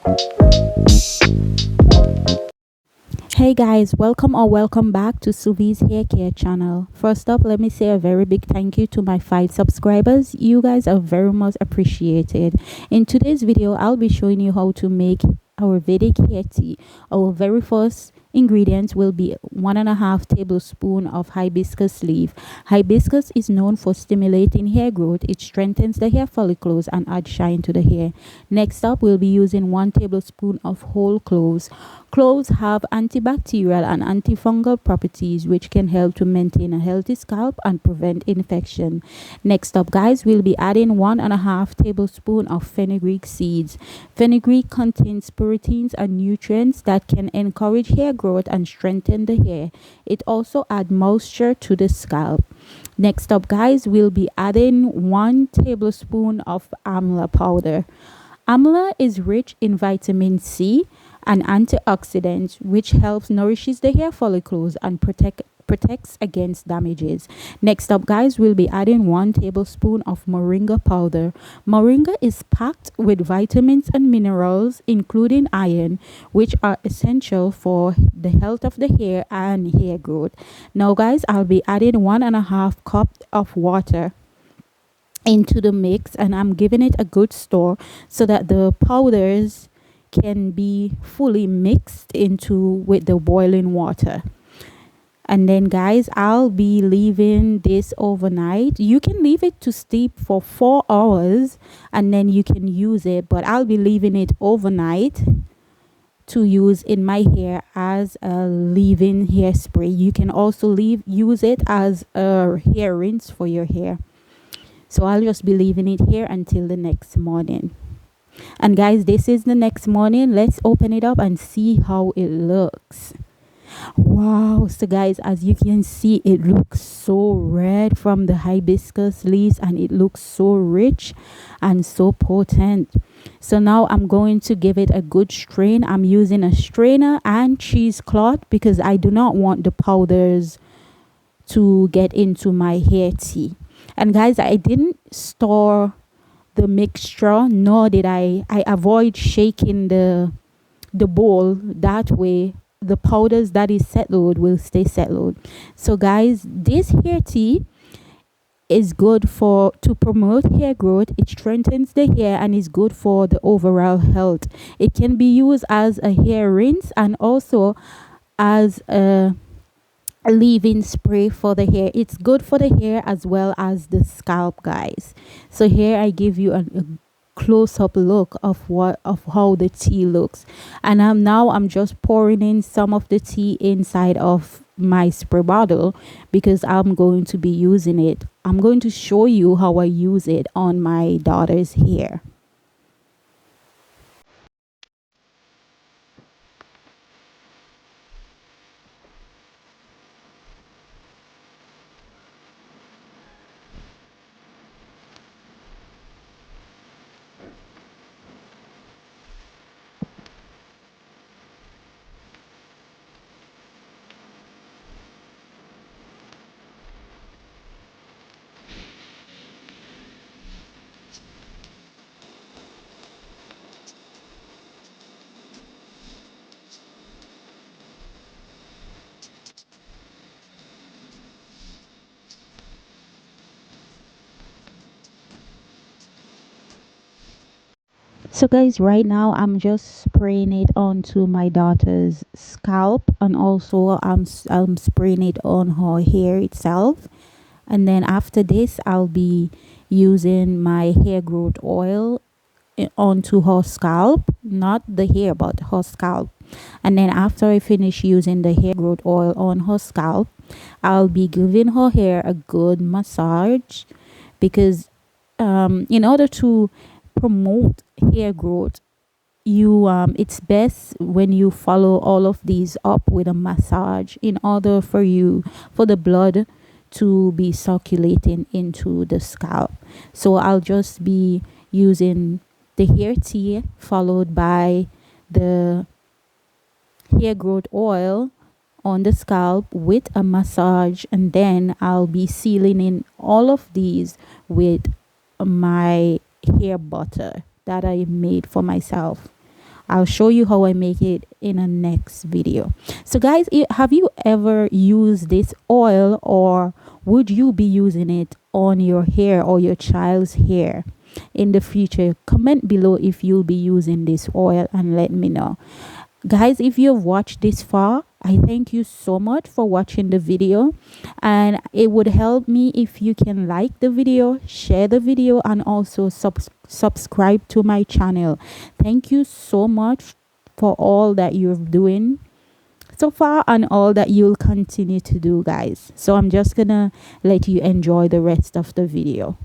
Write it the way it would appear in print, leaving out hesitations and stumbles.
Hey guys, welcome or welcome back to Suvi's Hair Care channel. First up, let me say a very big thank you to my 5 subscribers. You guys are very much appreciated. In today's video, I'll be showing you how to make Ayurvedic hair tea. Our very first ingredients will be 1.5 tablespoon of hibiscus leaf. Hibiscus is known for stimulating hair growth. It strengthens the hair follicles and adds shine to the hair. Next up, we'll be using 1 tablespoon of whole cloves. Cloves have antibacterial and antifungal properties which can help to maintain a healthy scalp and prevent infection. Next up, guys, we'll be adding 1.5 tablespoon of fenugreek seeds. Fenugreek contains proteins and nutrients that can encourage hair growth and strengthen the hair. It also adds moisture to the scalp. Next up, guys, we'll be adding 1 tablespoon of amla powder. Amla is rich in vitamin C and antioxidants, which helps nourishes the hair follicles and protects against damages. Next up, guys, we'll be adding 1 tablespoon of moringa powder. Moringa is packed with vitamins and minerals, including iron, which are essential for the health of the hair and hair growth. Now, guys, I'll be adding 1.5 cup of water into the mix, and I'm giving it a good stir so that the powders can be fully mixed into with the boiling water. And then, guys, I'll be leaving this overnight. You can leave it to steep for 4 hours and then you can use it, but I'll be leaving it overnight to use in my hair as a leave-in hairspray. You can also use it as a hair rinse for your hair. So I'll just be leaving it here until the next morning. And guys, this is the next morning. Let's open it up and see how it looks. Wow, so guys, as you can see, it looks so red from the hibiscus leaves, and it looks so rich and so potent. So now I'm going to give it a good strain. I'm using a strainer and cheesecloth because I do not want the powders to get into my hair tea. And guys, I didn't store the mixture, nor did I avoid shaking the bowl. That way the powders that is settled will stay settled. So guys, this hair tea is good to promote hair growth. It strengthens the hair and is good for the overall health. It can be used as a hair rinse and also as a leave-in spray for the hair. It's good for the hair as well as the scalp, guys. So here I give you a close-up look of how the tea looks, and I'm just pouring in some of the tea inside of my spray bottle because I'm going to be using it. I'm going to show you how I use it on my daughter's hair. So guys, right now I'm just spraying it onto my daughter's scalp, and also I'm spraying it on her hair itself. And then after this, I'll be using my hair growth oil onto her scalp, not the hair but her scalp. And then after I finish using the hair growth oil on her scalp, I'll be giving her hair a good massage because in order to promote hair growth, you it's best when you follow all of these up with a massage in order for the blood to be circulating into the scalp. So I'll just be using the hair tea followed by the hair growth oil on the scalp with a massage, and then I'll be sealing in all of these with my hair butter that I made for myself. I'll show you how I make it in a next video. So guys, have you ever used this oil, or would you be using it on your hair or your child's hair in the future? Comment below if you'll be using this oil and let me know. Guys, if you've watched this far, I thank you so much for watching the video, and it would help me if you can like the video, share the video, and also subscribe to my channel. Thank you so much for all that you're doing so far and all that you'll continue to do, guys. So I'm just gonna let you enjoy the rest of the video.